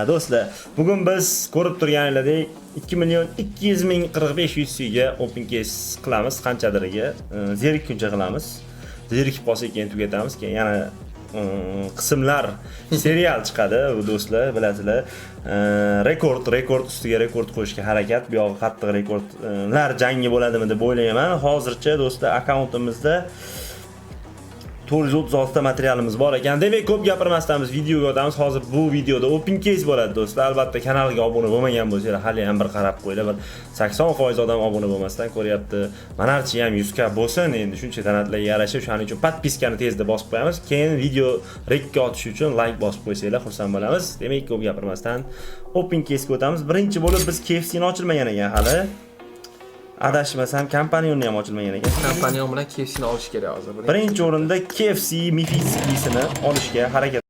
Do'stlar, bugun biz ko'rib turganingizdek 2.200.045 USDga open case qilamiz, qanchadiriga zerikkuncha qilamiz. Zerikib qolsak keyin tugatamiz, keyin yana qismlar serial chiqadi do'stlar, bilasizlar. Rekord ustiga rekord qo'yishga harakat, bu yo'q qattiq rekordlar jangi bo'ladimi deb o'ylayman. Hozircha do'stlar akkauntimizda 436 ta materialimiz bor ekan. Demak, ko'p gapirmasdan biz videoga o'tamiz. Hozir bu videoda open case bo'ladi do'stlar. Albatta kanalga obuna bo'lmagan bo'lsangiz, hali ham bir qarab qo'yinglar. Bir 80% odam obuna bo'lmasdan ko'ryapti. Manarchi ham 100 ka bo'lsin, endi shuncha tanatlarga yarasha, shuning uchun podpiskani tezda bosib qo'yamiz. Keyin video rekka otish uchun like bosib qo'ysanglar xursand bo'lamiz. Demak, ko'p gapirmasdan open case ga o'tamiz. Birinchi bo'lib biz KFC'ni ochilmagan ekan hali. Adashmasam kompanionni ham ochilmagan ekan. Kompaniyon bilan KFC'ni olish kerak hozir. Birinchi o'rinda KFC Mifitsisini olishga harakat